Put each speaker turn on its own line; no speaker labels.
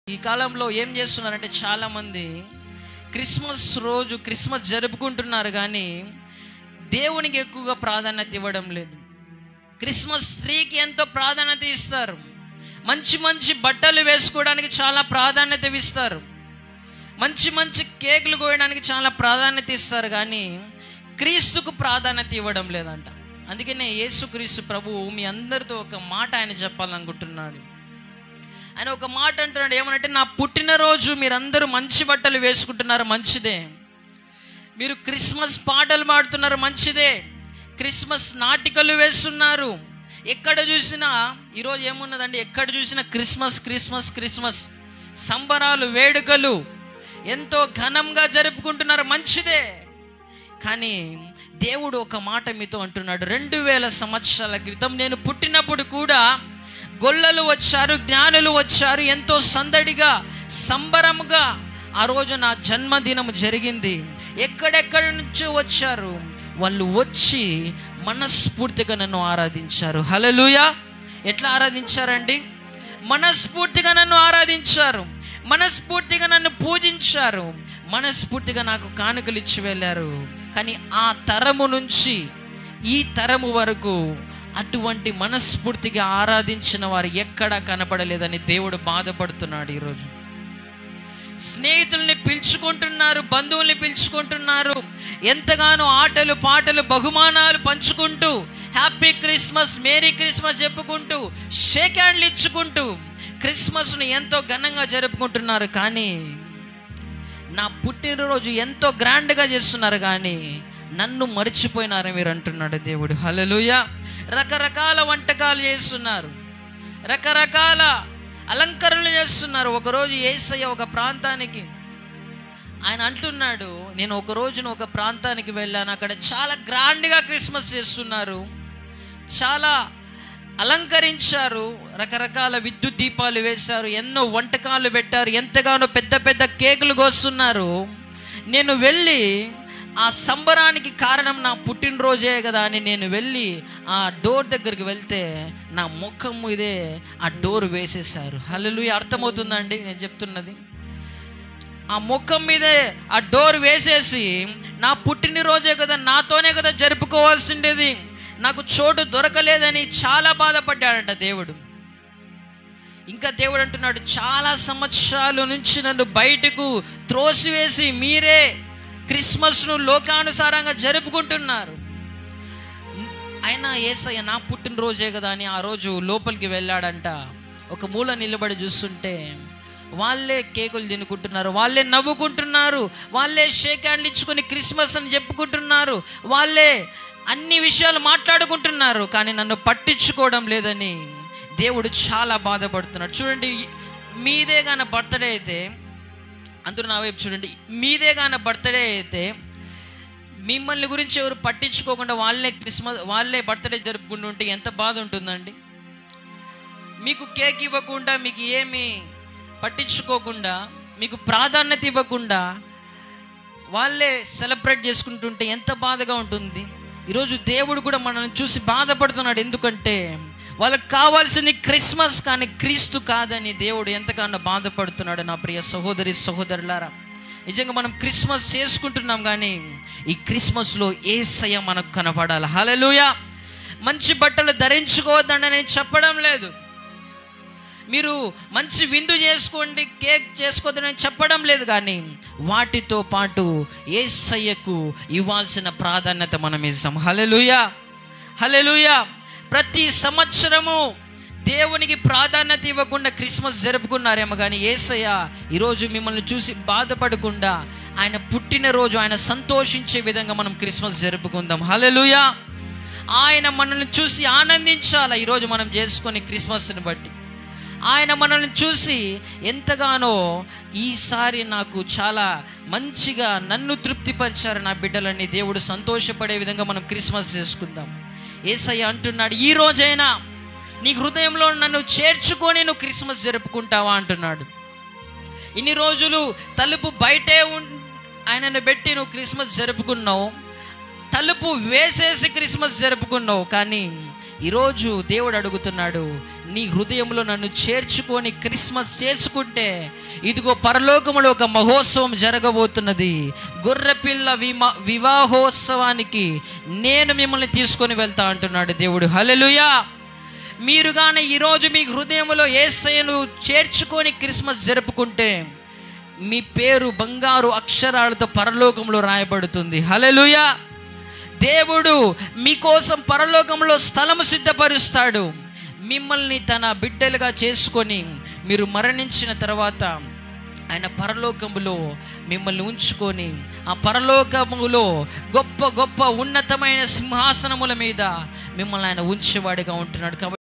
ఈ కాలంలో ఏం చేస్తున్నారంటే చాలామంది క్రిస్మస్ రోజు క్రిస్మస్ జరుపుకుంటున్నారు, కానీ దేవునికి ఎక్కువగా ప్రాధాన్యత ఇవ్వడం లేదు. క్రిస్మస్ ట్రీకి ఎంతో ప్రాధాన్యత ఇస్తారు, మంచి మంచి బట్టలు వేసుకోవడానికి చాలా ప్రాధాన్యత ఇస్తారు, మంచి మంచి కేకులు కోయడానికి చాలా ప్రాధాన్యత ఇస్తారు, కానీ క్రీస్తుకు ప్రాధాన్యత ఇవ్వడం లేదంట. అందుకనే యేసుక్రీస్తు ప్రభువు మీ అందరితో ఒక మాట ఆయన చెప్పాలనుకుంటున్నాడు. ఆయన ఒక మాట అంటున్నాడు, ఏమనంటే నా పుట్టినరోజు మీరందరూ మంచి బట్టలు వేసుకుంటున్నారు, మంచిదే. మీరు క్రిస్మస్ పాటలు పాడుతున్నారు, మంచిదే. క్రిస్మస్ నాటికలు వేస్తున్నారు. ఎక్కడ చూసినా ఈరోజు ఏమున్నదండి, ఎక్కడ చూసినా క్రిస్మస్ క్రిస్మస్ క్రిస్మస్ సంబరాలు, వేడుకలు ఎంతో ఘనంగా జరుపుకుంటున్నారు, మంచిదే. కానీ దేవుడు ఒక మాట మీతో అంటున్నాడు, 2000 సంవత్సరాల క్రితం నేను పుట్టినప్పుడు కూడా గొల్లలు వచ్చారు, జ్ఞానులు వచ్చారు, ఎంతో సందడిగా సంబరముగా ఆ రోజు నా జన్మదినం జరిగింది. ఎక్కడెక్కడి నుంచో వచ్చారు, వాళ్ళు వచ్చి మనస్ఫూర్తిగా నన్ను ఆరాధించారు. హల్లెలూయా. ఎట్లా ఆరాధించారండి? మనస్ఫూర్తిగా నన్ను ఆరాధించారు, మనస్ఫూర్తిగా నన్ను పూజించారు, మనస్ఫూర్తిగా నాకు కానుకలు ఇచ్చి వెళ్ళారు. కానీ ఆ తరము నుంచి ఈ తరము వరకు అటువంటి మనస్ఫూర్తిగా ఆరాధించిన వారు ఎక్కడా కనపడలేదని దేవుడు బాధపడుతున్నాడు. ఈరోజు స్నేహితుల్ని పిలుచుకుంటున్నారు, బంధువుల్ని పిలుచుకుంటున్నారు, ఎంతగానో ఆటలు పాటలు బహుమానాలు పంచుకుంటూ హ్యాపీ క్రిస్మస్, మేరీ క్రిస్మస్ చెప్పుకుంటూ షేక్ హ్యాండ్లు ఇచ్చుకుంటూ క్రిస్మస్ను ఎంతో ఘనంగా జరుపుకుంటున్నారు. కానీ నా పుట్టినరోజు ఎంతో గ్రాండ్గా చేస్తున్నారు, కానీ నన్ను మర్చిపోయినారు మీరు అంటున్నాడు దేవుడు. హల్లెలూయా. రకరకాల వంటకాలు చేస్తున్నారు, రకరకాల అలంకరణలు చేస్తున్నారు. ఒకరోజు యేసయ్య ఒక ప్రాంతానికి ఆయన అంటున్నాడు, నేను ఒక రోజున ఒక ప్రాంతానికి వెళ్ళాను, అక్కడ చాలా గ్రాండ్గా క్రిస్మస్ చేస్తున్నారు, చాలా అలంకరించారు, రకరకాల విద్యుత్ దీపాలు వేశారు, ఎన్నో వంటకాలు పెట్టారు, ఎంతగానో పెద్ద పెద్ద కేకులు కోస్తున్నారు. నేను వెళ్ళి ఆ సంబరానికి కారణం నా పుట్టినరోజే కదా అని నేను వెళ్ళి ఆ డోర్ దగ్గరికి వెళ్తే నా ముఖం ఇదే ఆ డోర్ వేసేసారు. హల్లెలూయా. అర్థమవుతుందండి నేను చెప్తున్నది? ఆ ముఖం మీదే ఆ డోర్ వేసేసి నా పుట్టినరోజే కదా, నాతోనే కదా జరుపుకోవాల్సిండేది, నాకు చోటు దొరకలేదని చాలా బాధపడ్డాడంట దేవుడు. ఇంకా దేవుడు అంటున్నాడు, చాలా సంవత్సరాల నుంచి నన్ను బయటకు త్రోసివేసి మీరే క్రిస్మస్ను లోకానుసారంగా జరుపుకుంటున్నారు. అయినా యేసయ్య నా పుట్టినరోజే కదా అని ఆ రోజు లోపలికి వెళ్ళాడంట. ఒక మూల నిలబడి చూస్తుంటే వాళ్ళే కేకులు తినుకుంటున్నారు, వాళ్ళే నవ్వుకుంటున్నారు, వాళ్ళే షేక్ హ్యాండ్లు ఇచ్చుకొని క్రిస్మస్ అని చెప్పుకుంటున్నారు, వాళ్ళే అన్ని విషయాలు మాట్లాడుకుంటున్నారు, కానీ నన్ను పట్టించుకోవడం లేదని దేవుడు చాలా బాధపడుతున్నాడు. చూడండి, మీదే కానీ బర్త్డే అయితే, అందరూ నా వైపు చూడండి, మీదే కానీ బర్త్డే అయితే మిమ్మల్ని గురించి ఎవరు పట్టించుకోకుండా వాళ్ళే బర్త్డే జరుపుకుంటుంటే ఎంత బాధ ఉంటుందండి? మీకు కేక్ ఇవ్వకుండా, మీకు ఏమి పట్టించుకోకుండా, మీకు ప్రాధాన్యత ఇవ్వకుండా వాళ్ళే సెలబ్రేట్ చేసుకుంటుంటే ఎంత బాధగా ఉంటుంది. ఈరోజు దేవుడు కూడా మనల్ని చూసి బాధపడుతున్నాడు. ఎందుకంటే వాళ్ళకి కావాల్సింది క్రిస్మస్ కానీ క్రీస్తు కాదని దేవుడు ఎంతగానో బాధపడుతున్నాడు. నా ప్రియ సహోదరి సహోదరులారా, నిజంగా మనం క్రిస్మస్ చేసుకుంటున్నాం, కానీ ఈ క్రిస్మస్లో యేసయ్య మనకు కనపడాలి. హల్లెలూయా. మంచి బట్టలు ధరించుకోవద్దని నేను చెప్పడం లేదు, మీరు మంచి విందు చేసుకోండి, కేక్ చేసుకోవద్దని చెప్పడం లేదు, కానీ వాటితో పాటు యేసయ్యకు ఇవ్వాల్సిన ప్రాధాన్యత మనం ఇస్తాం. హల్లెలూయా. హల్లెలూయా. ప్రతి సంవత్సరము దేవునికి ప్రాధాన్యత ఇవ్వకుండా క్రిస్మస్ జరుపుకున్నారేమో, కానీ యేసయ్య ఈరోజు మిమ్మల్ని చూసి బాధపడకుండా ఆయన పుట్టినరోజు ఆయన సంతోషించే విధంగా మనం క్రిస్మస్ జరుపుకుందాం. హల్లెలూయా. ఆయన మనల్ని చూసి ఆనందించాలి. ఈరోజు మనం చేసుకొని క్రిస్మస్ని బట్టి ఆయన మనల్ని చూసి ఎంతగానో ఈసారి నాకు చాలా మంచిగా నన్ను తృప్తిపరిచారు నా బిడ్డలని దేవుడు సంతోషపడే విధంగా మనం క్రిస్మస్ చేసుకుందాం. యేసయ్య అంటున్నాడు, ఈ రోజైనా నీ హృదయంలో నన్ను చేర్చుకొని నువ్వు క్రిస్మస్ జరుపుకుంటావా అంటున్నాడు. ఇన్ని రోజులు తలుపు బయటే ఆయనను పెట్టి నువ్వు క్రిస్మస్ జరుపుకున్నావు, తలుపు వేసేసి క్రిస్మస్ జరుపుకున్నావు, కానీ ఈరోజు దేవుడు అడుగుతున్నాడు, నీ హృదయంలో నన్ను చేర్చుకొని క్రిస్మస్ చేసుకుంటే ఇదిగో పరలోకములో ఒక మహోత్సవం జరగబోతున్నది. గొర్రెపిల్ల వివాహోత్సవానికి నేను మిమ్మల్ని తీసుకొని వెళ్తా అంటున్నాడు దేవుడు. హల్లెలూయా. మీరు కానీ ఈరోజు మీ హృదయంలో యేసయ్యను చేర్చుకొని క్రిస్మస్ జరుపుకుంటే మీ పేరు బంగారు అక్షరాలతో పరలోకంలో రాయబడుతుంది. హల్లెలూయా. దేవుడు మీకోసం పరలోకంలో స్థలము సిద్ధపరుస్తాడు. మిమ్మల్ని తన బిడ్డలుగా చేసుకొని మీరు మరణించిన తర్వాత ఆయన పరలోకములో మిమ్మల్ని ఉంచుకొని ఆ పరలోకములో గొప్ప గొప్ప ఉన్నతమైన సింహాసనముల మీద మిమ్మల్ని ఆయన ఉంచేవాడిగా ఉంటున్నాడు. కాబట్టి